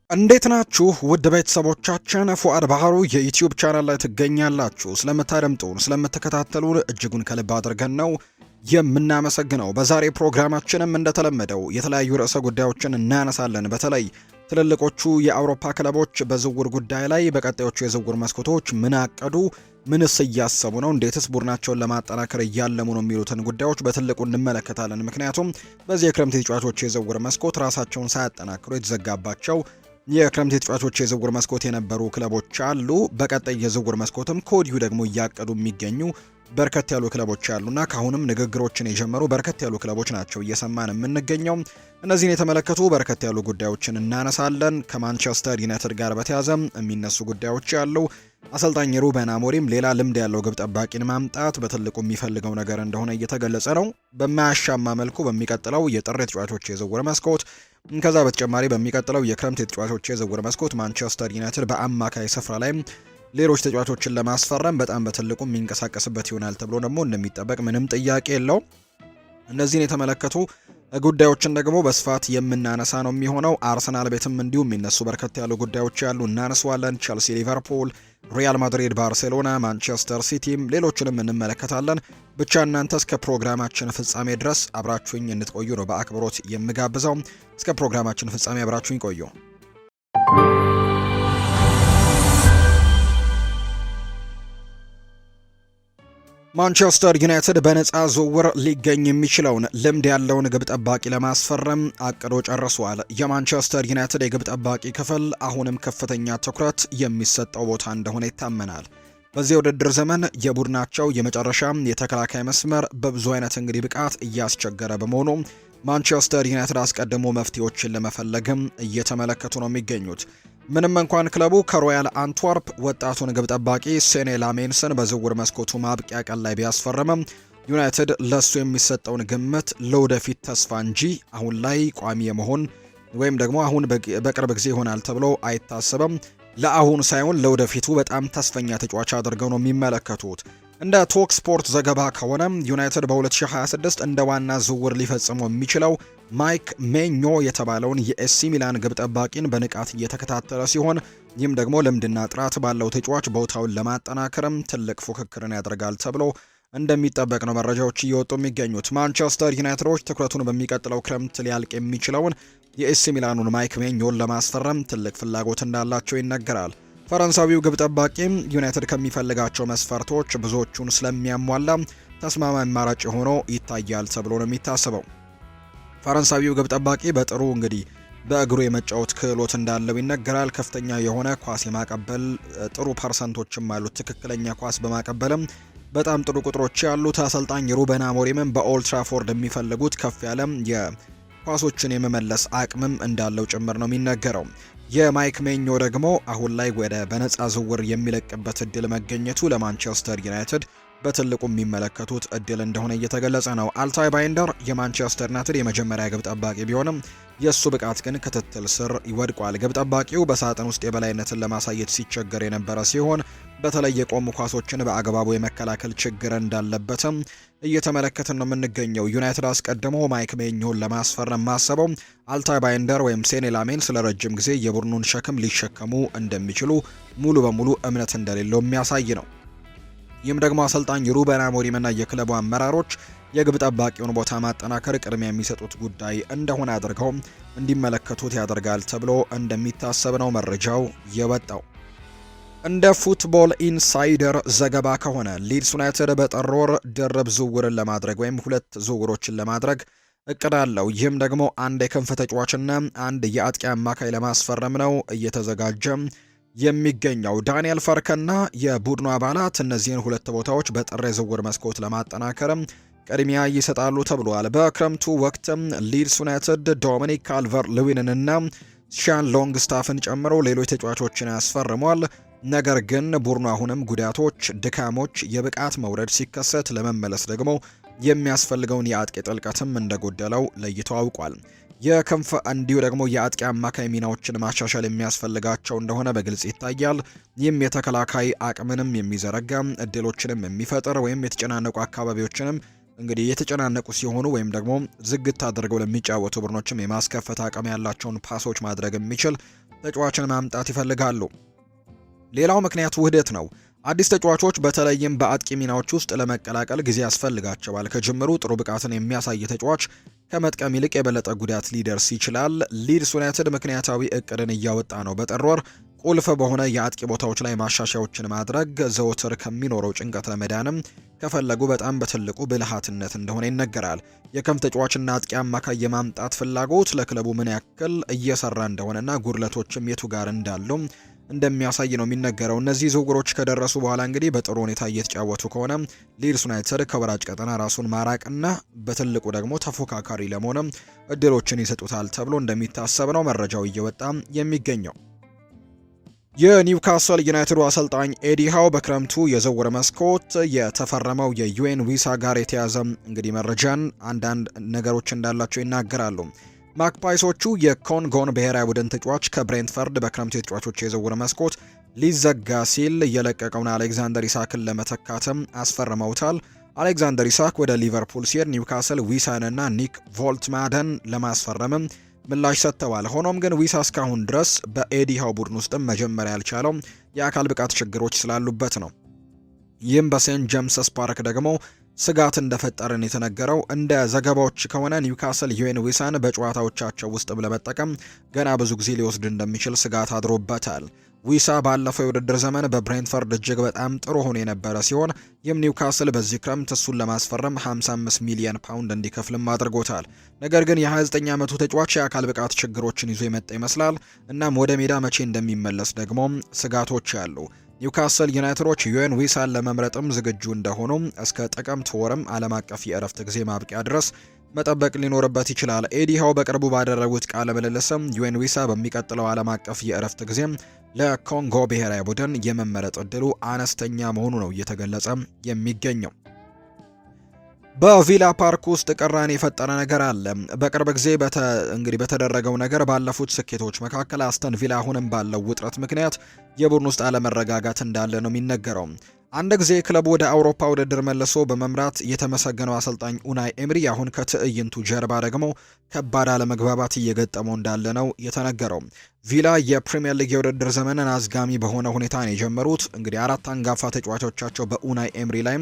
እንዴት ናችሁ ውድ ቤተሰቦቻችን? ፉአድ ባህሩ የዩቲዩብ ቻናል ላይ ትገኛላችሁ። ስለምታደምጡን ስለምትከታተሉን እጅጉን ከልብ አድርገን ነው የምናመሰግነው። በዛሬ ፕሮግራማችንም እንደተለመደው የተለያዩ ርዕሰ ጉዳዮችን እናነሳለን። በተለይ ትልልቆቹ የአውሮፓ ክለቦች በዝውውር ጉዳይ ላይ በቀጣዮቹ የዝውውር መስኮቶች ምን አቀዱ፣ ምንስ እያሰቡ ነው፣ እንዴትስ ቡድናቸውን ለማጠናከር እያለሙ ነው የሚሉትን ጉዳዮች በትልቁ እንመለከታለን። ምክንያቱም በዚህ የክረምት ተጫዋቾች የዝውውር መስኮት ራሳቸውን ሳያጠናክሩ የተዘጋባቸው የክረምት ተጫዋቾች የዝውውር መስኮት የነበሩ ክለቦች አሉ። በቀጣይ የዝውውር መስኮትም ከወዲሁ ደግሞ እያቀዱ የሚገኙ በርከት ያሉ ክለቦች አሉና ካሁንም ንግግሮችን የጀመሩ በርከት ያሉ ክለቦች ናቸው እየሰማን የምንገኘው። እነዚህን የተመለከቱ በርከት ያሉ ጉዳዮችን እናነሳለን። ከማንቸስተር ዩናይትድ ጋር በተያያዘ የሚነሱ ጉዳዮች አሉ። አሰልጣኝ ሩበን አሞሪም ሌላ ልምድ ያለው ግብ ጠባቂን ማምጣት በትልቁ የሚፈልገው ነገር እንደሆነ እየተገለጸ ነው። በማያሻማ መልኩ በሚቀጥለው የጥር ተጫዋቾች የዝውውር መስኮት ከዛ በተጨማሪ በሚቀጥለው የክረምት ተጫዋቾች የዝውውር መስኮት ማንቸስተር ዩናይትድ በአማካይ ስፍራ ላይ ሌሎች ተጫዋቾችን ለማስፈረም በጣም በትልቁ የሚንቀሳቀስበት ይሆናል ተብሎ ደግሞ እንደሚጠበቅ ምንም ጥያቄ የለው። እነዚህን የተመለከቱ ጉዳዮችን ደግሞ በስፋት የምናነሳ ነው የሚሆነው። አርሰናል ቤትም እንዲሁም የሚነሱ በርከት ያሉ ጉዳዮች ያሉ እናነሳዋለን። ቸልሲ፣ ሊቨርፑል፣ ሪያል ማድሪድ፣ ባርሴሎና፣ ማንቸስተር ሲቲም ሌሎችንም እንመለከታለን። ብቻ እናንተ እስከ ፕሮግራማችን ፍጻሜ ድረስ አብራችሁኝ እንድትቆዩ ነው በአክብሮት የምጋብዘው። እስከ ፕሮግራማችን ፍጻሜ አብራችሁኝ ቆዩ። ማንቸስተር ዩናይትድ በነፃ ዝውውር ሊገኝ የሚችለውን ልምድ ያለውን ግብ ጠባቂ ለማስፈረም አቅዶ ጨርሷል። የማንቸስተር ዩናይትድ የግብ ጠባቂ ክፍል አሁንም ከፍተኛ ትኩረት የሚሰጠው ቦታ እንደሆነ ይታመናል። በዚህ የውድድር ዘመን የቡድናቸው የመጨረሻ የተከላካይ መስመር በብዙ አይነት እንግዲህ ብቃት እያስቸገረ በመሆኑ ማንቸስተር ዩናይትድ አስቀድሞ መፍትሄዎችን ለመፈለግም እየተመለከቱ ነው የሚገኙት። ምንም እንኳን ክለቡ ከሮያል አንትወርፕ ወጣቱን ግብ ጠባቂ ሴኔ ላሜንስን በዝውውር መስኮቱ ማብቂያ ቀን ላይ ቢያስፈርምም ዩናይትድ ለሱ የሚሰጠውን ግምት ለወደፊት ተስፋ እንጂ አሁን ላይ ቋሚ የመሆን ወይም ደግሞ አሁን በቅርብ ጊዜ ይሆናል ተብሎ አይታሰብም። ለአሁን ሳይሆን ለወደፊቱ በጣም ተስፈኛ ተጫዋች አድርገው ነው የሚመለከቱት። እንደ ቶክ ስፖርት ዘገባ ከሆነ ዩናይትድ በ2026 እንደ ዋና ዝውውር ሊፈጽመው የሚችለው ማይክ ሜኞ የተባለውን የኤሲ ሚላን ግብ ጠባቂን በንቃት እየተከታተለ ሲሆን ይህም ደግሞ ልምድና ጥራት ባለው ተጫዋች ቦታውን ለማጠናከርም ትልቅ ፉክክርን ያደርጋል ተብሎ እንደሚጠበቅ ነው መረጃዎች እየወጡ የሚገኙት። ማንቸስተር ዩናይትዶች ትኩረቱን በሚቀጥለው ክረምት ሊያልቅ የሚችለውን የኤሲ ሚላኑን ማይክ ሜኞን ለማስፈረም ትልቅ ፍላጎት እንዳላቸው ይነገራል። ፈረንሳዊው ግብ ጠባቂም ዩናይትድ ከሚፈልጋቸው መስፈርቶች ብዙዎቹን ስለሚያሟላ ተስማማኝ አማራጭ ሆኖ ይታያል ተብሎ ነው የሚታሰበው። ፈረንሳዊው ግብ ጠባቂ በጥሩ እንግዲህ በእግሩ የመጫወት ክህሎት እንዳለው ይነገራል። ከፍተኛ የሆነ ኳስ የማቀበል ጥሩ ፐርሰንቶችም አሉት። ትክክለኛ ኳስ በማቀበልም በጣም ጥሩ ቁጥሮች ያሉት አሰልጣኝ ሩበን አሞሪምም በኦልድ ትራፎርድ የሚፈልጉት ከፍ ያለ የኳሶችን የመመለስ አቅምም እንዳለው ጭምር ነው የሚነገረው። የማይክ ሜኞ ደግሞ አሁን ላይ ወደ በነፃ ዝውውር የሚለቅበት እድል መገኘቱ ለማንቸስተር ዩናይትድ በትልቁ የሚመለከቱት እድል እንደሆነ እየተገለጸ ነው። አልታይ ባይንደር የማንቸስተር ዩናይትድ የመጀመሪያ ግብ ጠባቂ ቢሆንም የእሱ ብቃት ግን ክትትል ስር ይወድቋል። ግብ ጠባቂው በሳጥን ውስጥ የበላይነትን ለማሳየት ሲቸገር የነበረ ሲሆን በተለይ የቆሙ ኳሶችን በአግባቡ የመከላከል ችግር እንዳለበትም እየተመለከትን ነው የምንገኘው። ዩናይትድ አስቀድሞ ማይክ ሜኞን ለማስፈረም ማሰበው አልታይ ባይንደር ወይም ሴኔ ላሜንስ ለረጅም ጊዜ የቡድኑን ሸክም ሊሸከሙ እንደሚችሉ ሙሉ በሙሉ እምነት እንደሌለው የሚያሳይ ነው። ይህም ደግሞ አሰልጣኝ ሩበን አሞሪምና የክለቡ አመራሮች የግብ ጠባቂውን ቦታ ማጠናከር ቅድሚያ የሚሰጡት ጉዳይ እንደሆነ አድርገው እንዲመለከቱት ያደርጋል ተብሎ እንደሚታሰብ ነው መረጃው የወጣው። እንደ ፉትቦል ኢንሳይደር ዘገባ ከሆነ ሊድስ ዩናይትድ በጥር ወር ድርብ ዝውውርን ለማድረግ ወይም ሁለት ዝውውሮችን ለማድረግ እቅድ አለው። ይህም ደግሞ አንድ የክንፍ ተጫዋችና አንድ የአጥቂ አማካይ ለማስፈረም ነው እየተዘጋጀ የሚገኘው። ዳንኤል ፈርከና የቡድኑ አባላት እነዚህን ሁለት ቦታዎች በጥር የዝውውር መስኮት ለማጠናከርም ቅድሚያ ይሰጣሉ ተብሏል። በክረምቱ ወቅትም ሊድስ ዩናይትድ ዶሚኒክ ካልቨር ልዊንንና ሻን ሎንግስታፍን ጨምሮ ሌሎች ተጫዋቾችን ያስፈርሟል። ነገር ግን ቡድኑ አሁንም ጉዳቶች፣ ድካሞች፣ የብቃት መውረድ ሲከሰት ለመመለስ ደግሞ የሚያስፈልገውን የአጥቂ ጥልቀትም እንደጎደለው ለይቶ አውቋል። የክንፍ እንዲሁ ደግሞ የአጥቂ አማካይ ሚናዎችን ማሻሻል የሚያስፈልጋቸው እንደሆነ በግልጽ ይታያል። ይህም የተከላካይ አቅምንም የሚዘረጋ እድሎችንም የሚፈጥር ወይም የተጨናነቁ አካባቢዎችንም እንግዲህ የተጨናነቁ ሲሆኑ ወይም ደግሞ ዝግት አድርገው ለሚጫወቱ ቡድኖችም የማስከፈት አቅም ያላቸውን ፓሶች ማድረግ የሚችል ተጫዋችን ማምጣት ይፈልጋሉ። ሌላው ምክንያት ውህደት ነው። አዲስ ተጫዋቾች በተለይም በአጥቂ ሚናዎች ውስጥ ለመቀላቀል ጊዜ ያስፈልጋቸዋል። ከጅምሩ ጥሩ ብቃትን የሚያሳይ ተጫዋች ከመጥቀም ይልቅ የበለጠ ጉዳት ሊደርስ ይችላል። ሊድስ ዩናይትድ ምክንያታዊ እቅድን እያወጣ ነው። በጥር ወር ቁልፍ በሆነ የአጥቂ ቦታዎች ላይ ማሻሻያዎችን ማድረግ ዘወትር ከሚኖረው ጭንቀት ለመዳንም ከፈለጉ በጣም በትልቁ ብልሃትነት እንደሆነ ይነገራል። የክንፍ ተጫዋችና አጥቂ አማካይ የማምጣት ፍላጎት ለክለቡ ምን ያክል እየሰራ እንደሆነና ጉድለቶችም የቱ ጋር እንዳሉ እንደሚያሳይ ነው የሚነገረው። እነዚህ ዝውውሮች ከደረሱ በኋላ እንግዲህ በጥሩ ሁኔታ እየተጫወቱ ከሆነ ሊድስ ዩናይትድ ከወራጅ ቀጠና ራሱን ማራቅና በትልቁ ደግሞ ተፎካካሪ ለመሆንም እድሎችን ይሰጡታል ተብሎ እንደሚታሰብ ነው መረጃው እየወጣ የሚገኘው። የኒውካስል ዩናይትዱ አሰልጣኝ ኤዲ ሃው በክረምቱ የዝውውር መስኮት የተፈረመው የዩኤን ዊሳ ጋር የተያዘ እንግዲህ መረጃን አንዳንድ ነገሮች እንዳላቸው ይናገራሉ። ማክፓይሶቹ የኮንጎን ብሔራዊ ቡድን ተጫዋች ከብሬንትፈርድ በክረምቱ የተጫዋቾች የዝውውር መስኮት ሊዘጋ ሲል የለቀቀውን አሌክዛንደር ኢሳክን ለመተካትም አስፈርመውታል። አሌክዛንደር ኢሳክ ወደ ሊቨርፑል ሲሄድ ኒውካስል ዊሳንና ኒክ ቮልትማደን ለማስፈረምም ምላሽ ሰጥተዋል። ሆኖም ግን ዊሳ እስካሁን ድረስ በኤዲ ሃው ቡድን ውስጥም መጀመሪያ ያልቻለው የአካል ብቃት ችግሮች ስላሉበት ነው። ይህም በሴንት ጄምስስ ፓርክ ደግሞ ስጋት እንደፈጠረን የተነገረው። እንደ ዘገባዎች ከሆነ ኒውካስል ዩኤን ዊሳን በጨዋታዎቻቸው ውስጥም ለመጠቀም ገና ብዙ ጊዜ ሊወስድ እንደሚችል ስጋት አድሮበታል። ዊሳ ባለፈው የውድድር ዘመን በብሬንትፈርድ እጅግ በጣም ጥሩ ሆኖ የነበረ ሲሆን ይህም ኒውካስል በዚህ ክረምት እሱን ለማስፈረም 55 ሚሊዮን ፓውንድ እንዲከፍልም አድርጎታል። ነገር ግን የ29 ዓመቱ ተጫዋች የአካል ብቃት ችግሮችን ይዞ የመጣ ይመስላል። እናም ወደ ሜዳ መቼ እንደሚመለስ ደግሞ ስጋቶች አሉ። ኒውካስል ዩናይትዶች ዩኤን ዊሳን ለመምረጥም ዝግጁ እንደሆኑ እስከ ጥቅምት ወርም ዓለም አቀፍ የእረፍት ጊዜ ማብቂያ ድረስ መጠበቅ ሊኖርበት ይችላል። ኤዲ ሃው በቅርቡ ባደረጉት ቃለ ምልልስም ዩኤን ዊሳ በሚቀጥለው ዓለም አቀፍ የእረፍት ጊዜ ለኮንጎ ብሔራዊ ቡድን የመመረጥ እድሉ አነስተኛ መሆኑ ነው እየተገለጸ የሚገኘው። በቪላ ፓርክ ውስጥ ቅራኔ የፈጠረ ነገር አለ። በቅርብ ጊዜ እንግዲህ በተደረገው ነገር ባለፉት ስኬቶች መካከል አስተን ቪላ አሁንም ባለው ውጥረት ምክንያት የቡድን ውስጥ አለመረጋጋት እንዳለ ነው የሚነገረው። አንድ ጊዜ ክለቡ ወደ አውሮፓ ውድድር መልሶ በመምራት የተመሰገነው አሰልጣኝ ኡናይ ኤምሪ አሁን ከትዕይንቱ ጀርባ ደግሞ ከባድ አለመግባባት እየገጠመው እንዳለ ነው የተነገረው። ቪላ የፕሪሚየር ሊግ የውድድር ዘመንን አዝጋሚ በሆነ ሁኔታ ነው የጀመሩት። እንግዲህ አራት አንጋፋ ተጫዋቾቻቸው በኡናይ ኤምሪ ላይ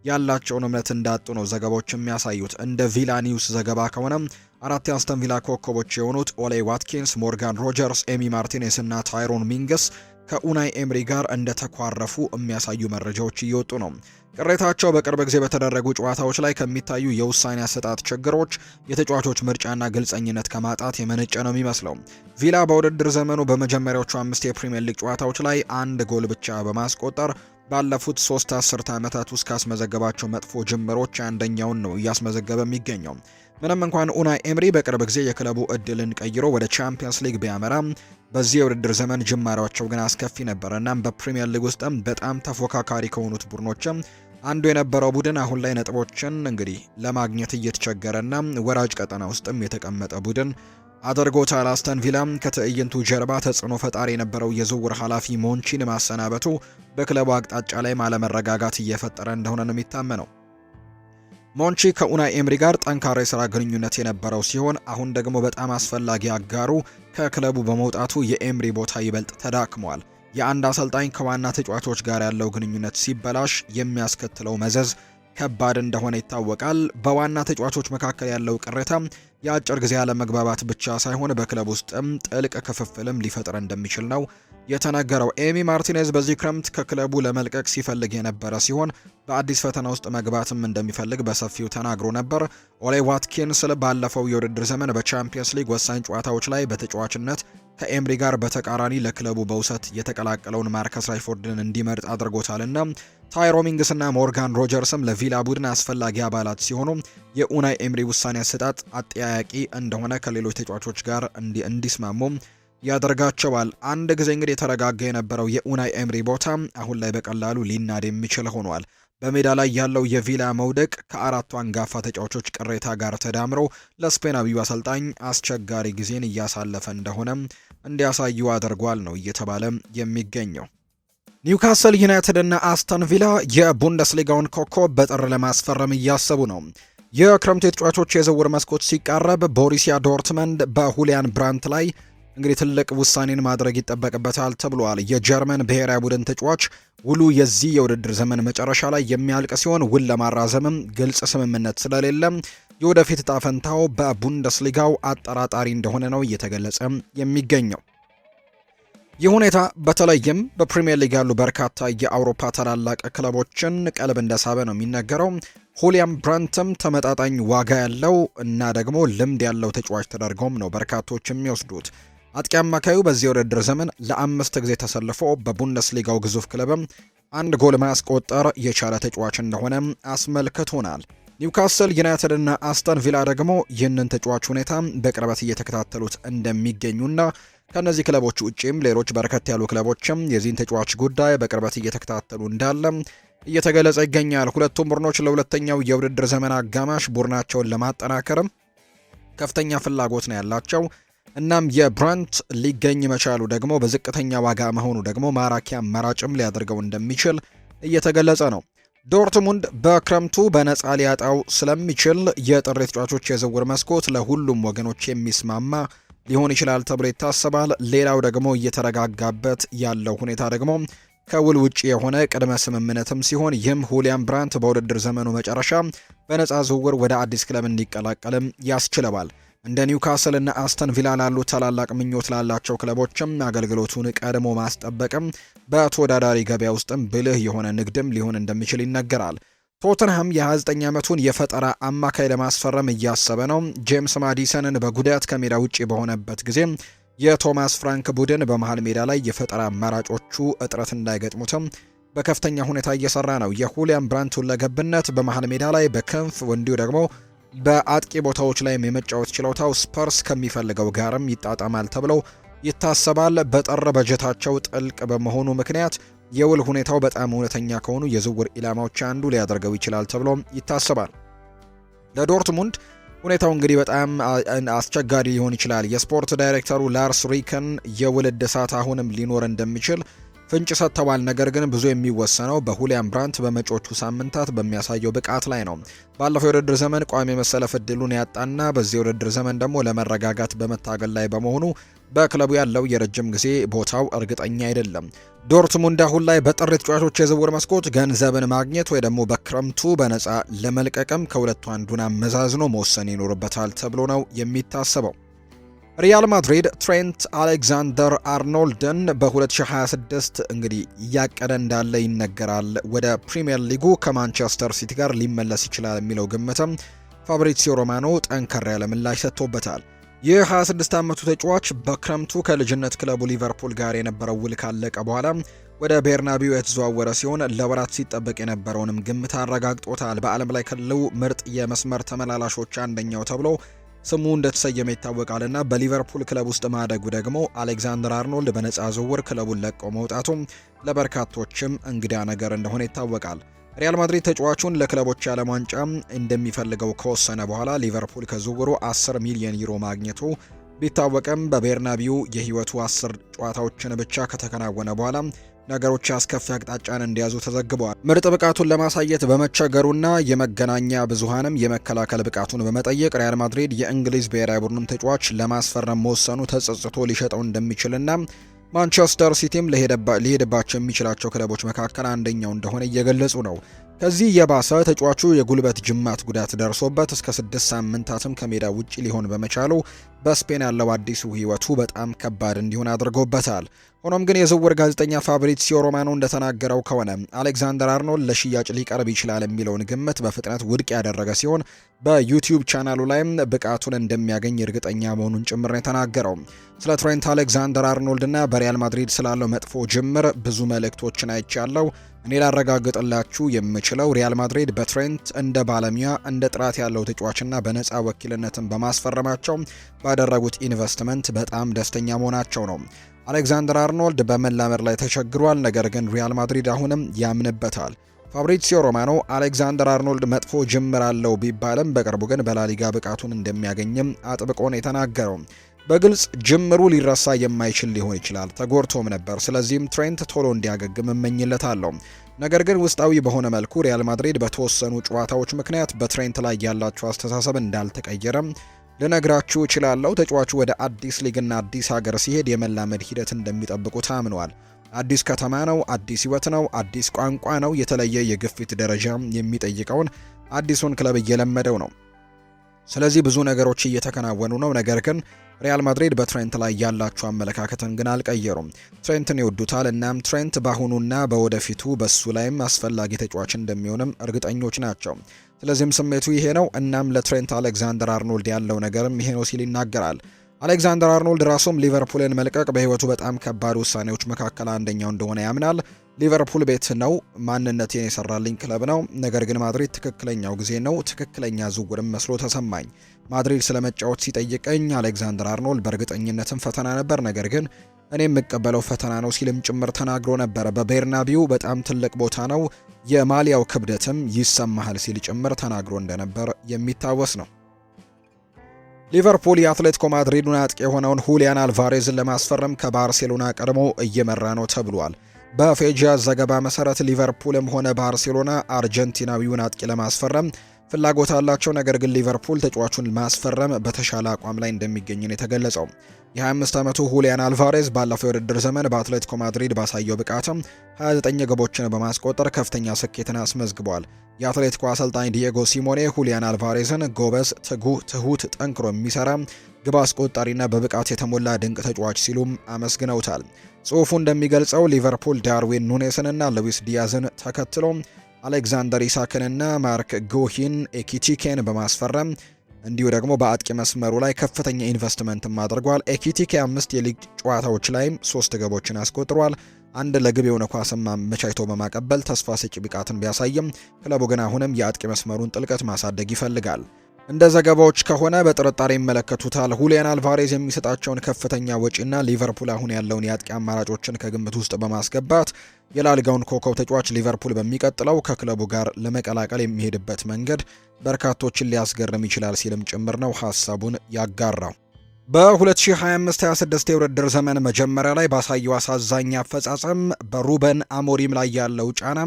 ያላቸውን እምነት እንዳጡ ነው ዘገባዎች የሚያሳዩት። እንደ ቪላ ኒውስ ዘገባ ከሆነ አራት የአስተን ቪላ ኮከቦች የሆኑት ኦሌ ዋትኪንስ፣ ሞርጋን ሮጀርስ፣ ኤሚ ማርቲኔስ እና ታይሮን ሚንግስ ከኡናይ ኤምሪ ጋር እንደተኳረፉ የሚያሳዩ መረጃዎች እየወጡ ነው። ቅሬታቸው በቅርብ ጊዜ በተደረጉ ጨዋታዎች ላይ ከሚታዩ የውሳኔ አሰጣጥ ችግሮች፣ የተጫዋቾች ምርጫና ግልጸኝነት ከማጣት የመነጨ ነው የሚመስለው። ቪላ በውድድር ዘመኑ በመጀመሪያዎቹ 5 የፕሪሚየር ሊግ ጨዋታዎች ላይ 1 ጎል ብቻ በማስቆጠር ባለፉት 3 አስርተ ዓመታት ውስጥ ካስመዘገባቸው መጥፎ ጅምሮች አንደኛውን ነው እያስመዘገበ የሚገኘው። ምንም እንኳን ኡናይ ኤምሪ በቅርብ ጊዜ የክለቡ እድልን ቀይሮ ወደ ቻምፒየንስ ሊግ ቢያመራም በዚህ የውድድር ዘመን ጅማሬያቸው ግን አስከፊ ነበር። እናም በፕሪሚየር ሊግ ውስጥም በጣም ተፎካካሪ ከሆኑት ቡድኖችም አንዱ የነበረው ቡድን አሁን ላይ ነጥቦችን እንግዲህ ለማግኘት እየተቸገረና ወራጅ ቀጠና ውስጥም የተቀመጠ ቡድን አድርጎታል። አስተን ቪላ ከትዕይንቱ ጀርባ ተጽዕኖ ፈጣሪ የነበረው የዝውውር ኃላፊ ሞንቺን ማሰናበቱ በክለቡ አቅጣጫ ላይ አለመረጋጋት እየፈጠረ እንደሆነ ነው የሚታመነው። ሞንቺ ከኡናይ ኤምሪ ጋር ጠንካራ የሥራ ግንኙነት የነበረው ሲሆን አሁን ደግሞ በጣም አስፈላጊ አጋሩ ከክለቡ በመውጣቱ የኤምሪ ቦታ ይበልጥ ተዳክሟል። የአንድ አሰልጣኝ ከዋና ተጫዋቾች ጋር ያለው ግንኙነት ሲበላሽ የሚያስከትለው መዘዝ ከባድ እንደሆነ ይታወቃል። በዋና ተጫዋቾች መካከል ያለው ቅሬታ የአጭር ጊዜ አለመግባባት ብቻ ሳይሆን በክለብ ውስጥም ጥልቅ ክፍፍልም ሊፈጥር እንደሚችል ነው የተነገረው። ኤሚ ማርቲኔዝ በዚህ ክረምት ከክለቡ ለመልቀቅ ሲፈልግ የነበረ ሲሆን በአዲስ ፈተና ውስጥ መግባትም እንደሚፈልግ በሰፊው ተናግሮ ነበር። ኦሌ ዋትኪንስ ባለፈው የውድድር ዘመን በቻምፒየንስ ሊግ ወሳኝ ጨዋታዎች ላይ በተጫዋችነት ከኤምሪ ጋር በተቃራኒ ለክለቡ በውሰት የተቀላቀለውን ማርከስ ራሽፎርድን እንዲመርጥ አድርጎታልና ታይሮ ሚንግስና ሞርጋን ሮጀርስም ለቪላ ቡድን አስፈላጊ አባላት ሲሆኑ የኡናይ ኤምሪ ውሳኔ አሰጣጥ አጠያያቂ እንደሆነ ከሌሎች ተጫዋቾች ጋር እንዲስማሙ ያደርጋቸዋል። አንድ ጊዜ እንግዲህ የተረጋጋ የነበረው የኡናይ ኤምሪ ቦታ አሁን ላይ በቀላሉ ሊናድ የሚችል ሆኗል። በሜዳ ላይ ያለው የቪላ መውደቅ ከአራቱ አንጋፋ ተጫዋቾች ቅሬታ ጋር ተዳምሮ ለስፔናዊው አሰልጣኝ አስቸጋሪ ጊዜን እያሳለፈ እንደሆነ እንዲያሳዩ አድርጓል ነው እየተባለ የሚገኘው። ኒውካስል ዩናይትድ እና አስተን ቪላ የቡንደስሊጋውን ኮከብ በጥር ለማስፈረም እያሰቡ ነው። የክረምቱ የተጫዋቾች የዝውውር መስኮት ሲቃረብ ቦሩሲያ ዶርትመንድ በሁሊያን ብራንት ላይ እንግዲህ ትልቅ ውሳኔን ማድረግ ይጠበቅበታል ተብሏል። የጀርመን ብሔራዊ ቡድን ተጫዋች ውሉ የዚህ የውድድር ዘመን መጨረሻ ላይ የሚያልቅ ሲሆን ውል ለማራዘምም ግልጽ ስምምነት ስለሌለ የወደፊት እጣ ፈንታው በቡንደስሊጋው አጠራጣሪ እንደሆነ ነው እየተገለጸ የሚገኘው። ይህ ሁኔታ በተለይም በፕሪሚየር ሊግ ያሉ በርካታ የአውሮፓ ታላላቅ ክለቦችን ቀልብ እንደሳበ ነው የሚነገረው። ሁሊያን ብራንትም ተመጣጣኝ ዋጋ ያለው እና ደግሞ ልምድ ያለው ተጫዋች ተደርገውም ነው በርካቶች የሚወስዱት። አጥቂ አማካዩ በዚህ የውድድር ዘመን ለ5 ጊዜ ተሰልፎ በቡንደስሊጋው ግዙፍ ክለብም 1 ጎል ማስቆጠር የቻለ ተጫዋች እንደሆነ አስመልክቶናል። ኒውካስል ዩናይትድ እና አስተን ቪላ ደግሞ ይህንን ተጫዋች ሁኔታ በቅርበት እየተከታተሉት እንደሚገኙና ከነዚህ ክለቦች ውጪም ሌሎች በርከት ያሉ ክለቦችም የዚህን ተጫዋች ጉዳይ በቅርበት እየተከታተሉ እንዳለ እየተገለጸ ይገኛል። ሁለቱም ቡድኖች ለሁለተኛው የውድድር ዘመን አጋማሽ ቡድናቸውን ለማጠናከርም ከፍተኛ ፍላጎት ነው ያላቸው። እናም የብራንት ሊገኝ መቻሉ ደግሞ በዝቅተኛ ዋጋ መሆኑ ደግሞ ማራኪ አማራጭም ሊያደርገው እንደሚችል እየተገለጸ ነው። ዶርትሙንድ በክረምቱ በነፃ ሊያጣው ስለሚችል የጥር ተጫዋቾች የዝውውር መስኮት ለሁሉም ወገኖች የሚስማማ ሊሆን ይችላል ተብሎ ይታሰባል። ሌላው ደግሞ እየተረጋጋበት ያለው ሁኔታ ደግሞ ከውል ውጪ የሆነ ቅድመ ስምምነትም ሲሆን ይህም ሁሊያን ብራንት በውድድር ዘመኑ መጨረሻ በነፃ ዝውውር ወደ አዲስ ክለብ እንዲቀላቀልም ያስችለዋል። እንደ ኒውካስል እና አስተን ቪላ ላሉ ታላላቅ ምኞት ላላቸው ክለቦችም አገልግሎቱን ቀድሞ ማስጠበቅም በተወዳዳሪ ገበያ ውስጥም ብልህ የሆነ ንግድም ሊሆን እንደሚችል ይነገራል። ቶተንሃም የ29 ዓመቱን የፈጠራ አማካይ ለማስፈረም እያሰበ ነው። ጄምስ ማዲሰንን በጉዳት ከሜዳ ውጪ በሆነበት ጊዜ የቶማስ ፍራንክ ቡድን በመሃል ሜዳ ላይ የፈጠራ አማራጮቹ እጥረት እንዳይገጥሙትም በከፍተኛ ሁኔታ እየሰራ ነው። የሁሊያን ብራንት ሁለገብነት በመሃል ሜዳ ላይ በክንፍ እንዲሁ ደግሞ በአጥቂ ቦታዎች ላይም የመጫወት ችሎታው ስፐርስ ከሚፈልገው ጋርም ይጣጣማል ተብሎ ይታሰባል። በጥር በጀታቸው ጥልቅ በመሆኑ ምክንያት የውል ሁኔታው በጣም እውነተኛ ከሆኑ የዝውውር ኢላማዎች አንዱ ሊያደርገው ይችላል ተብሎ ይታሰባል። ለዶርትሙንድ ሁኔታው እንግዲህ በጣም አስቸጋሪ ሊሆን ይችላል። የስፖርት ዳይሬክተሩ ላርስ ሪከን የውል እድሳት አሁንም ሊኖር እንደሚችል ፍንጭ ሰጥተዋል። ነገር ግን ብዙ የሚወሰነው በሁሊያን ብራንት በመጪዎቹ ሳምንታት በሚያሳየው ብቃት ላይ ነው። ባለፈው የውድድር ዘመን ቋሚ መሰለፍ እድሉን ያጣና በዚህ የውድድር ዘመን ደግሞ ለመረጋጋት በመታገል ላይ በመሆኑ በክለቡ ያለው የረጅም ጊዜ ቦታው እርግጠኛ አይደለም። ዶርትሙንድ አሁን ላይ በጥር ተጫዋቾች የዝውውር መስኮት ገንዘብን ማግኘት ወይ ደግሞ በክረምቱ በነፃ ለመልቀቅም ከሁለቱ አንዱን አመዛዝኖ መወሰን ይኖርበታል ተብሎ ነው የሚታሰበው። ሪያል ማድሪድ ትሬንት አሌክዛንደር አርኖልድን በ2026 እንግዲህ እያቀደ እንዳለ ይነገራል። ወደ ፕሪሚየር ሊጉ ከማንቸስተር ሲቲ ጋር ሊመለስ ይችላል የሚለው ግምትም ፋብሪዚዮ ሮማኖ ጠንከር ያለ ምላሽ ሰጥቶበታል። የ26 ዓመቱ ተጫዋች በክረምቱ ከልጅነት ክለቡ ሊቨርፑል ጋር የነበረው ውል ካለቀ በኋላ ወደ ቤርናቢው የተዘዋወረ ሲሆን ለወራት ሲጠበቅ የነበረውንም ግምት አረጋግጦታል። በዓለም ላይ ካሉ ምርጥ የመስመር ተመላላሾች አንደኛው ተብሎ ስሙ እንደተሰየመ ይታወቃልና በሊቨርፑል ክለብ ውስጥ ማደጉ ደግሞ አሌክዛንደር አርኖልድ በነፃ ዝውውር ክለቡን ለቆ መውጣቱ ለበርካቶችም እንግዳ ነገር እንደሆነ ይታወቃል። ሪያል ማድሪድ ተጫዋቹን ለክለቦች የዓለም ዋንጫ እንደሚፈልገው ከወሰነ በኋላ ሊቨርፑል ከዝውውሩ 10 ሚሊዮን ዩሮ ማግኘቱ ቢታወቅም በቤርናቢው የህይወቱ 10 ጨዋታዎችን ብቻ ከተከናወነ በኋላ ነገሮች አስከፊ አቅጣጫን እንዲያዙ ተዘግበዋል። ምርጥ ብቃቱን ለማሳየት በመቸገሩና የመገናኛ ብዙሃንም የመከላከል ብቃቱን በመጠየቅ ሪያል ማድሪድ የእንግሊዝ ብሔራዊ ቡድን ተጫዋች ለማስፈረም መወሰኑ ተጸጽቶ ሊሸጠው እንደሚችልና ማንቸስተር ሲቲም ሊሄድባቸው የሚችላቸው ክለቦች መካከል አንደኛው እንደሆነ እየገለጹ ነው። ከዚህ የባሰ ተጫዋቹ የጉልበት ጅማት ጉዳት ደርሶበት እስከ 6 ሳምንታትም ከሜዳ ውጪ ሊሆን በመቻሉ በስፔን ያለው አዲሱ ህይወቱ በጣም ከባድ እንዲሆን አድርጎበታል። ሆኖም ግን የዝውውር ጋዜጠኛ ፋብሪዚዮ ሮማኖ እንደተናገረው ከሆነ አሌክዛንደር አርኖልድ ለሽያጭ ሊቀርብ ይችላል የሚለውን ግምት በፍጥነት ውድቅ ያደረገ ሲሆን በዩቲዩብ ቻናሉ ላይም ብቃቱን እንደሚያገኝ እርግጠኛ መሆኑን ጭምር ነው የተናገረው። ስለ ትሬንት አሌክዛንደር አርኖልድ እና በሪያል ማድሪድ ስላለው መጥፎ ጅምር ብዙ መልእክቶችን አይቻለው። እኔ ላረጋግጥላችሁ የምችለው ሪያል ማድሪድ በትሬንት እንደ ባለሙያ እንደ ጥራት ያለው ተጫዋችና በነፃ ወኪልነትን በማስፈረማቸው ባደረጉት ኢንቨስትመንት በጣም ደስተኛ መሆናቸው ነው። አሌክዛንደር አርኖልድ በመላመድ ላይ ተቸግሯል፣ ነገር ግን ሪያል ማድሪድ አሁንም ያምንበታል። ፋብሪዚዮ ሮማኖ አሌክዛንደር አርኖልድ መጥፎ ጅምር አለው ቢባልም በቅርቡ ግን በላሊጋ ብቃቱን እንደሚያገኝም አጥብቆ ነው የተናገረው። በግልጽ ጅምሩ ሊረሳ የማይችል ሊሆን ይችላል። ተጎድቶም ነበር። ስለዚህም ትሬንት ቶሎ እንዲያገግም እመኝለታለሁ። ነገር ግን ውስጣዊ በሆነ መልኩ ሪያል ማድሪድ በተወሰኑ ጨዋታዎች ምክንያት በትሬንት ላይ ያላቸው አስተሳሰብ እንዳልተቀየረም ልነግራችሁ እችላለሁ። ተጫዋቹ ወደ አዲስ ሊግና አዲስ ሀገር ሲሄድ የመላመድ ሂደት እንደሚጠብቁ ታምኗል። አዲስ ከተማ ነው፣ አዲስ ህይወት ነው፣ አዲስ ቋንቋ ነው። የተለየ የግፊት ደረጃ የሚጠይቀውን አዲሱን ክለብ እየለመደው ነው። ስለዚህ ብዙ ነገሮች እየተከናወኑ ነው። ነገር ግን ሪያል ማድሪድ በትሬንት ላይ ያላቸው አመለካከትን ግን አልቀየሩም። ትሬንትን ይወዱታል። እናም ትሬንት በአሁኑና በወደፊቱ በሱ ላይም አስፈላጊ ተጫዋች እንደሚሆንም እርግጠኞች ናቸው። ስለዚህም ስሜቱ ይሄ ነው። እናም ለትሬንት አሌክዛንደር አርኖልድ ያለው ነገርም ይሄ ነው ሲል ይናገራል። አሌክዛንደር አርኖልድ ራሱም ሊቨርፑልን መልቀቅ በህይወቱ በጣም ከባድ ውሳኔዎች መካከል አንደኛው እንደሆነ ያምናል። ሊቨርፑል ቤት ነው፣ ማንነቴን የሰራልኝ ክለብ ነው። ነገር ግን ማድሪድ ትክክለኛው ጊዜ ነው፣ ትክክለኛ ዝውውርም መስሎ ተሰማኝ። ማድሪድ ስለመጫወት ሲጠይቀኝ አሌክዛንደር አርኖልድ በእርግጠኝነትም ፈተና ነበር፣ ነገር ግን እኔ የምቀበለው ፈተና ነው ሲልም ጭምር ተናግሮ ነበር። በቤርናቢው በጣም ትልቅ ቦታ ነው፣ የማሊያው ክብደትም ይሰማሃል ሲል ጭምር ተናግሮ እንደነበር የሚታወስ ነው። ሊቨርፑል የአትሌቲኮ ማድሪዱን አጥቂ የሆነውን ሁሊያን አልቫሬዝን ለማስፈረም ከባርሴሎና ቀድሞ እየመራ ነው ተብሏል። በፌጂያ ዘገባ መሰረት ሊቨርፑልም ሆነ ባርሴሎና አርጀንቲናዊውን አጥቂ ለማስፈረም ፍላጎት አላቸው። ነገር ግን ሊቨርፑል ተጫዋቹን ማስፈረም በተሻለ አቋም ላይ እንደሚገኝ ነው የተገለጸው። የ25 ዓመቱ ሁሊያን አልቫሬዝ ባለፈው የውድድር ዘመን በአትሌቲኮ ማድሪድ ባሳየው ብቃትም 29 ግቦችን በማስቆጠር ከፍተኛ ስኬትን አስመዝግቧል። የአትሌቲኮ አሰልጣኝ ዲየጎ ሲሞኔ ሁሊያን አልቫሬዝን ጎበዝ፣ ትሁት፣ ጠንክሮ የሚሰራ ግብ አስቆጣሪና በብቃት የተሞላ ድንቅ ተጫዋች ሲሉም አመስግነውታል። ጽሑፉ እንደሚገልጸው ሊቨርፑል ዳርዊን ኑኔስንና ሉዊስ ዲያዝን ተከትሎ አሌክዛንደር ኢሳክንና ማርክ ጉሂን ኤኪቲኬን በማስፈረም እንዲሁ ደግሞ በአጥቂ መስመሩ ላይ ከፍተኛ ኢንቨስትመንትም አድርጓል። ኤኪቲኬ 5 የሊግ ጨዋታዎች ላይም 3 ግቦችን አስቆጥሯል። አንድ ለግብ የሆነ ኳስም አመቻችቶ በማቀበል ተስፋ ሰጪ ብቃትን ቢያሳይም ክለቡ ግን አሁንም የአጥቂ መስመሩን ጥልቀት ማሳደግ ይፈልጋል። እንደ ዘገባዎች ከሆነ በጥርጣሬ ይመለከቱታል። ሁሊያን አልቫሬዝ የሚሰጣቸውን ከፍተኛ ወጪና ሊቨርፑል አሁን ያለውን የአጥቂ አማራጮችን ከግምት ውስጥ በማስገባት የላሊጋውን ኮከብ ተጫዋች ሊቨርፑል በሚቀጥለው ከክለቡ ጋር ለመቀላቀል የሚሄድበት መንገድ በርካቶችን ሊያስገርም ይችላል ሲልም ጭምር ነው ሐሳቡን ያጋራው። በ2025-26 የውድድር ዘመን መጀመሪያ ላይ ባሳየው አሳዛኝ አፈጻጸም በሩበን አሞሪም ላይ ያለው ጫና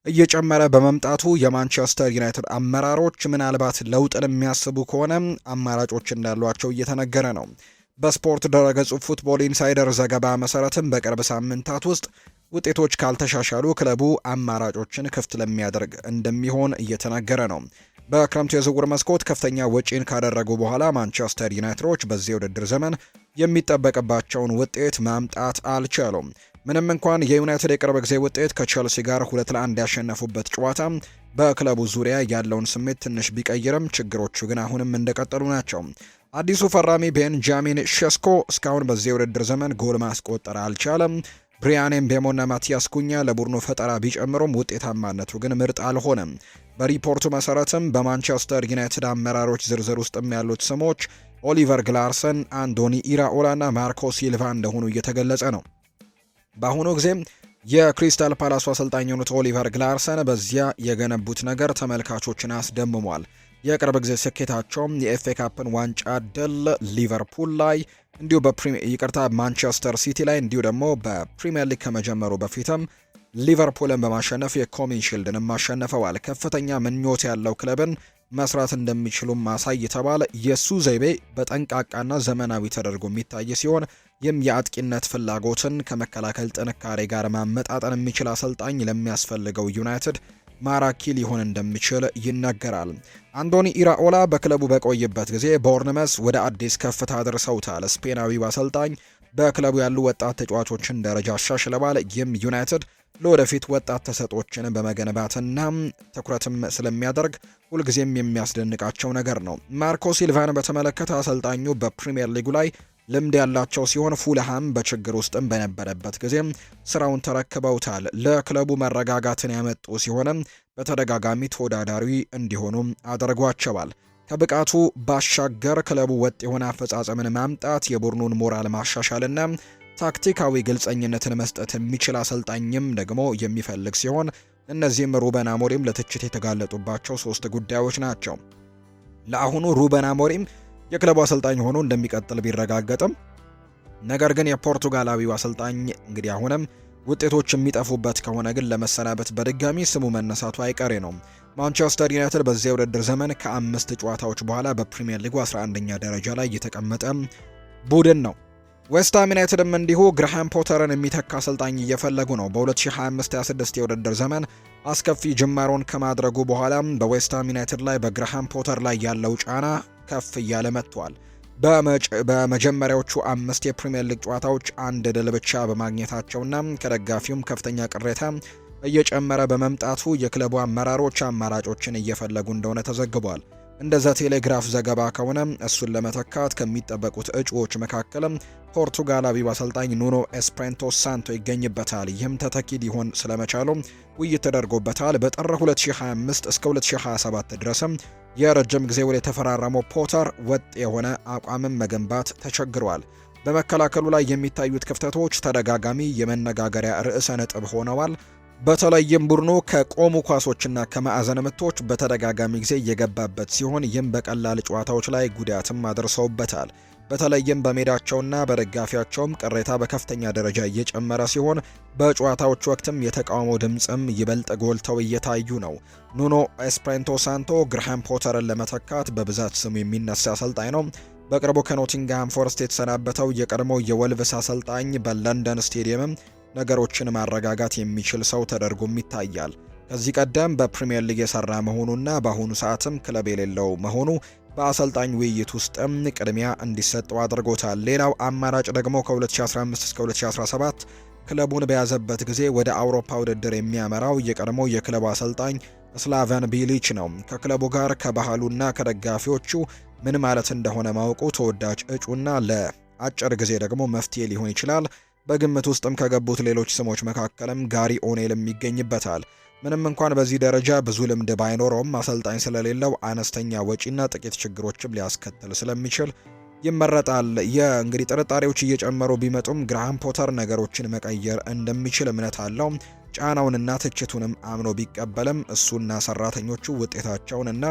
እየጨመረ በመምጣቱ የማንቸስተር ዩናይትድ አመራሮች ምናልባት ለውጥን የሚያስቡ ከሆነ አማራጮች እንዳሏቸው እየተነገረ ነው። በስፖርት ድረገጹ ፉትቦል ኢንሳይደር ዘገባ መሰረትም በቅርብ ሳምንታት ውስጥ ውጤቶች ካልተሻሻሉ ክለቡ አማራጮችን ክፍት ለሚያደርግ እንደሚሆን እየተነገረ ነው። በክረምቱ የዝውውር መስኮት ከፍተኛ ወጪን ካደረጉ በኋላ ማንቸስተር ዩናይትዶች በዚህ የውድድር ዘመን የሚጠበቅባቸውን ውጤት ማምጣት አልቻሉም። ምንም እንኳን የዩናይትድ የቅርብ ጊዜ ውጤት ከቼልሲ ጋር 2-1 ያሸነፉበት ጨዋታ በክለቡ ዙሪያ ያለውን ስሜት ትንሽ ቢቀይርም ችግሮቹ ግን አሁንም እንደቀጠሉ ናቸው። አዲሱ ፈራሚ ቤንጃሚን ሼስኮ እስካሁን በዚህ የውድድር ዘመን ጎል ማስቆጠር አልቻለም። ብሪያን ኤምቤሞና ማቲያስ ኩኛ ለቡድኑ ፈጠራ ቢጨምሩም ውጤታማነቱ ግን ምርጥ አልሆነም። በሪፖርቱ መሰረትም በማንቸስተር ዩናይትድ አመራሮች ዝርዝር ውስጥም ያሉት ስሞች ኦሊቨር ግላርሰን፣ አንዶኒ ኢራኦላና ማርኮ ሲልቫ እንደሆኑ እየተገለጸ ነው። በአሁኑ ጊዜ የክሪስታል ፓላሱ አሰልጣኝ የሆኑት ኦሊቨር ግላርሰን በዚያ የገነቡት ነገር ተመልካቾችን አስደምሟል። የቅርብ ጊዜ ስኬታቸውም የኤፍኤ ካፕን ዋንጫ ድል ሊቨርፑል ላይ እንዲሁ ማንቸስተር ሲቲ ላይ እንዲሁ ደግሞ በፕሪሚየር ሊግ ከመጀመሩ በፊትም ሊቨርፑልን በማሸነፍ የኮሚን ሺልድንም አሸንፈዋል። ከፍተኛ ምኞት ያለው ክለብን መስራት እንደሚችሉም ማሳይ ተባለ። የሱ ዘይቤ በጠንቃቃና ዘመናዊ ተደርጎ የሚታይ ሲሆን ይህም የአጥቂነት ፍላጎትን ከመከላከል ጥንካሬ ጋር ማመጣጠን የሚችል አሰልጣኝ ለሚያስፈልገው ዩናይትድ ማራኪ ሊሆን እንደሚችል ይነገራል። አንዶኒ ኢራኦላ በክለቡ በቆየበት ጊዜ ቦርንመስ ወደ አዲስ ከፍታ አድርሰውታል። ስፔናዊው አሰልጣኝ በክለቡ ያሉ ወጣት ተጫዋቾችን ደረጃ አሻሽለዋል። ይህም ዩናይትድ ለወደፊት ወጣት ተሰጦችን በመገንባትና ትኩረትም ስለሚያደርግ ሁልጊዜም የሚያስደንቃቸው ነገር ነው። ማርኮ ሲልቫን በተመለከተ አሰልጣኙ በፕሪሚየር ሊጉ ላይ ልምድ ያላቸው ሲሆን ፉልሃም በችግር ውስጥም በነበረበት ጊዜ ስራውን ተረክበውታል። ለክለቡ መረጋጋትን ያመጡ ሲሆንም በተደጋጋሚ ተወዳዳሪ እንዲሆኑ አድርጓቸዋል። ከብቃቱ ባሻገር ክለቡ ወጥ የሆነ አፈጻጸምን ማምጣት፣ የቡድኑን ሞራል ማሻሻልና ታክቲካዊ ግልጸኝነትን መስጠት የሚችል አሰልጣኝም ደግሞ የሚፈልግ ሲሆን እነዚህም ሩበን አሞሪም ለትችት የተጋለጡባቸው 3 ጉዳዮች ናቸው። ለአሁኑ ሩበን አሞሪም የክለቡ አሰልጣኝ ሆኖ እንደሚቀጥል ቢረጋገጥም ነገር ግን የፖርቱጋላዊው አሰልጣኝ እንግዲህ አሁንም ውጤቶች የሚጠፉበት ከሆነ ግን ለመሰናበት በድጋሚ ስሙ መነሳቱ አይቀሬ ነው። ማንቸስተር ዩናይትድ በዚያ ውድድር ዘመን ከ5 ጨዋታዎች በኋላ በፕሪሚየር ሊጉ 11ኛ ደረጃ ላይ የተቀመጠ ቡድን ነው። ዌስትሃም ዩናይትድም እንዲሁ ግራሃም ፖተርን የሚተካ አሰልጣኝ እየፈለጉ ነው። በ2025-26 የውድድር ዘመን አስከፊ ጅማሮን ከማድረጉ በኋላ በዌስትሃም ዩናይትድ ላይ በግራሃም ፖተር ላይ ያለው ጫና ከፍ እያለ መጥቷል። በመጀመሪያዎቹ 5 የፕሪሚየር ሊግ ጨዋታዎች አንድ ድል ብቻ በማግኘታቸውና ከደጋፊውም ከፍተኛ ቅሬታ እየጨመረ በመምጣቱ የክለቡ አመራሮች አማራጮችን እየፈለጉ እንደሆነ ተዘግቧል። እንደ ዘ ቴሌግራፍ ዘገባ ከሆነ እሱን ለመተካት ከሚጠበቁት እጩዎች መካከልም ፖርቱጋላዊው አሰልጣኝ ኑኖ ኤስፕሬንቶ ሳንቶ ይገኝበታል። ይህም ተተኪ ሊሆን ስለመቻሉ ውይይት ተደርጎበታል። በጥር 2025 እስከ 2027 ድረስም የረጅም ጊዜ ውል የተፈራረመው ፖተር ወጥ የሆነ አቋምን መገንባት ተቸግሯል። በመከላከሉ ላይ የሚታዩት ክፍተቶች ተደጋጋሚ የመነጋገሪያ ርዕሰ ነጥብ ሆነዋል። በተለይም ቡድኑ ከቆሙ ኳሶችና ከማዕዘን ምቶች በተደጋጋሚ ጊዜ እየገባበት ሲሆን ይህም በቀላል ጨዋታዎች ላይ ጉዳትም አድርሰውበታል። በተለይም በሜዳቸውና በደጋፊያቸውም ቅሬታ በከፍተኛ ደረጃ እየጨመረ ሲሆን በጨዋታዎች ወቅትም የተቃውሞ ድምፅም ይበልጥ ጎልተው እየታዩ ነው። ኑኖ ኤስፕሬንቶ ሳንቶ ግራሃም ፖተርን ለመተካት በብዛት ስሙ የሚነሳ አሰልጣኝ ነው። በቅርቡ ከኖቲንግሃም ፎረስት የተሰናበተው የቀድሞው የወልቭስ አሰልጣኝ በለንደን ስቴዲየምም ነገሮችን ማረጋጋት የሚችል ሰው ተደርጎም ይታያል። ከዚህ ቀደም በፕሪሚየር ሊግ የሰራ መሆኑና በአሁኑ ሰዓትም ክለብ የሌለው መሆኑ በአሰልጣኝ ውይይት ውስጥም ቅድሚያ እንዲሰጠው አድርጎታል። ሌላው አማራጭ ደግሞ ከ2015 እስከ 2017 ክለቡን በያዘበት ጊዜ ወደ አውሮፓ ውድድር የሚያመራው የቀድሞው የክለቡ አሰልጣኝ ስላቨን ቢሊች ነው። ከክለቡ ጋር ከባህሉና ከደጋፊዎቹ ምን ማለት እንደሆነ ማወቁ ተወዳጅ እጩና ለአጭር ጊዜ ደግሞ መፍትሄ ሊሆን ይችላል። በግምት ውስጥም ከገቡት ሌሎች ስሞች መካከልም ጋሪ ኦኔልም ይገኝበታል። ምንም እንኳን በዚህ ደረጃ ብዙ ልምድ ባይኖረውም አሰልጣኝ ስለሌለው አነስተኛ ወጪና ጥቂት ችግሮችም ሊያስከትል ስለሚችል ይመረጣል። እንግዲህ ጥርጣሬዎች እየጨመሩ ቢመጡም ግራሃም ፖተር ነገሮችን መቀየር እንደሚችል እምነት አለው። ጫናውንና ትችቱንም አምኖ ቢቀበልም እሱና ሰራተኞቹ ውጤታቸውንና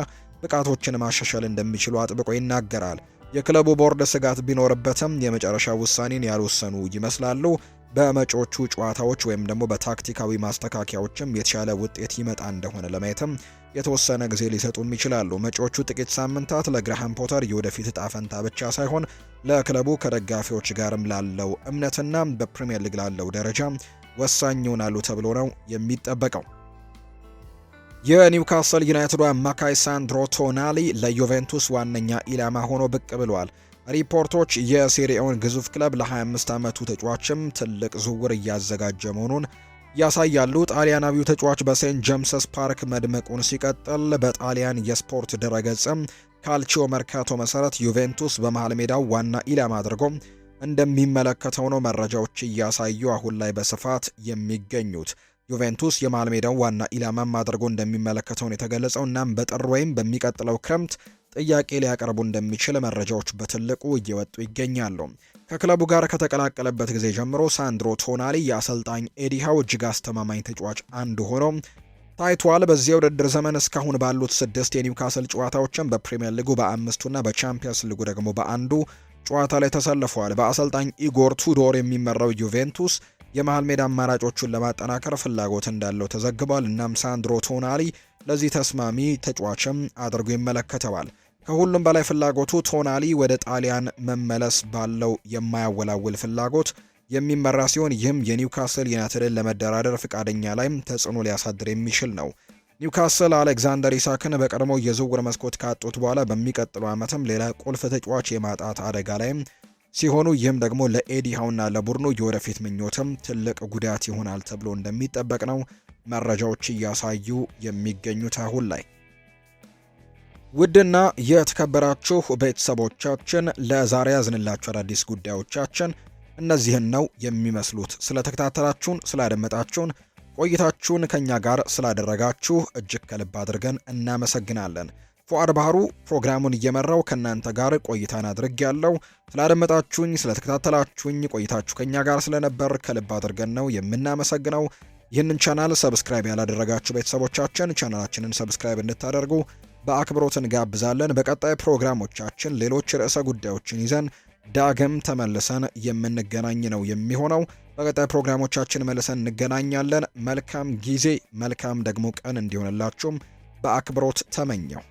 ብቃቶችን ማሻሻል እንደሚችሉ አጥብቆ ይናገራል። የክለቡ ቦርድ ስጋት ቢኖርበትም የመጨረሻ ውሳኔን ያልወሰኑ ይመስላሉ። በመጪዎቹ ጨዋታዎች ወይም ደግሞ በታክቲካዊ ማስተካከያዎችም የተሻለ ውጤት ይመጣ እንደሆነ ለማየትም የተወሰነ ጊዜ ሊሰጡም ይችላሉ። መጪዎቹ ጥቂት ሳምንታት ለግራሃም ፖተር የወደፊት እጣ ፈንታ ብቻ ሳይሆን ለክለቡ ከደጋፊዎች ጋርም ላለው እምነትና በፕሪሚየር ሊግ ላለው ደረጃ ወሳኝ ይሆናሉ ተብሎ ነው የሚጠበቀው። የኒውካስል ዩናይትድ አማካይ ሳንድሮ ቶናሊ ለዩቬንቱስ ዋነኛ ኢላማ ሆኖ ብቅ ብሏል። ሪፖርቶች የሴሪኤውን ግዙፍ ክለብ ለ25 ዓመቱ ተጫዋችም ትልቅ ዝውውር እያዘጋጀ መሆኑን ያሳያሉ። ጣሊያናዊው ተጫዋች በሴንት ጄምስስ ፓርክ መድመቁን ሲቀጥል በጣሊያን የስፖርት ድረገጽም ካልቺዮ መርካቶ መሰረት ዩቬንቱስ በመሃል ሜዳው ዋና ኢላማ አድርጎ እንደሚመለከተው ነው መረጃዎች እያሳዩ አሁን ላይ በስፋት የሚገኙት። ዩቬንቱስ የመሃል ሜዳው ዋና ኢላማም አድርጎ እንደሚመለከተው ነው የተገለጸው። እናም በጥር ወይም በሚቀጥለው ክረምት ጥያቄ ሊያቀርቡ እንደሚችል መረጃዎች በትልቁ እየወጡ ይገኛሉ። ከክለቡ ጋር ከተቀላቀለበት ጊዜ ጀምሮ ሳንድሮ ቶናሊ የአሰልጣኝ ኤዲሃው እጅግ አስተማማኝ ተጫዋች አንዱ ሆኖ ታይቷል። በዚህ የውድድር ዘመን እስካሁን ባሉት 6 የኒውካስል ጨዋታዎችን በፕሪሚየር ሊጉ በ5ቱና በቻምፒየንስ ሊጉ ደግሞ በአንዱ ጨዋታ ላይ ተሰልፈዋል። በአሰልጣኝ ኢጎር ቱዶር የሚመራው ዩቬንቱስ የመሃል ሜዳ አማራጮቹን ለማጠናከር ፍላጎት እንዳለው ተዘግቧል። እናም ሳንድሮ ቶናሊ ለዚህ ተስማሚ ተጫዋችም አድርጎ ይመለከተዋል። ከሁሉም በላይ ፍላጎቱ ቶናሊ ወደ ጣሊያን መመለስ ባለው የማያወላውል ፍላጎት የሚመራ ሲሆን ይህም የኒውካስል ዩናይትድን ለመደራደር ፍቃደኛ ላይም ተጽዕኖ ሊያሳድር የሚችል ነው። ኒውካስል አሌክዛንደር ኢሳክን በቀድሞው የዝውውር መስኮት ካጡት በኋላ በሚቀጥለው ዓመትም ሌላ ቁልፍ ተጫዋች የማጣት አደጋ ላይም ሲሆኑ ይህም ደግሞ ለኤዲ ሃውና ለቡድኑ የወደፊት ምኞትም ትልቅ ጉዳት ይሆናል ተብሎ እንደሚጠበቅ ነው መረጃዎች እያሳዩ የሚገኙት አሁን ላይ። ውድና የተከበራችሁ ቤተሰቦቻችን ለዛሬ ያዝንላችሁ አዳዲስ ጉዳዮቻችን እነዚህን ነው የሚመስሉት። ስለተከታተላችሁን፣ ስላደመጣችሁን፣ ቆይታችሁን ከኛ ጋር ስላደረጋችሁ እጅግ ከልብ አድርገን እናመሰግናለን። ፉአድ ባህሩ ፕሮግራሙን እየመራው ከናንተ ጋር ቆይታን አድርጌያለሁ። ስላደመጣችሁኝ፣ ስለተከታተላችሁኝ፣ ቆይታችሁ ከኛ ጋር ስለነበር ከልብ አድርገን ነው የምናመሰግነው። ይህንን ቻናል ሰብስክራይብ ያላደረጋችሁ ቤተሰቦቻችን ቻናላችንን ሰብስክራይብ እንድታደርጉ በአክብሮት እንጋብዛለን። በቀጣይ ፕሮግራሞቻችን ሌሎች ርዕሰ ጉዳዮችን ይዘን ዳግም ተመልሰን የምንገናኝ ነው የሚሆነው። በቀጣይ ፕሮግራሞቻችን መልሰን እንገናኛለን። መልካም ጊዜ፣ መልካም ደግሞ ቀን እንዲሆንላችሁም በአክብሮት ተመኘው።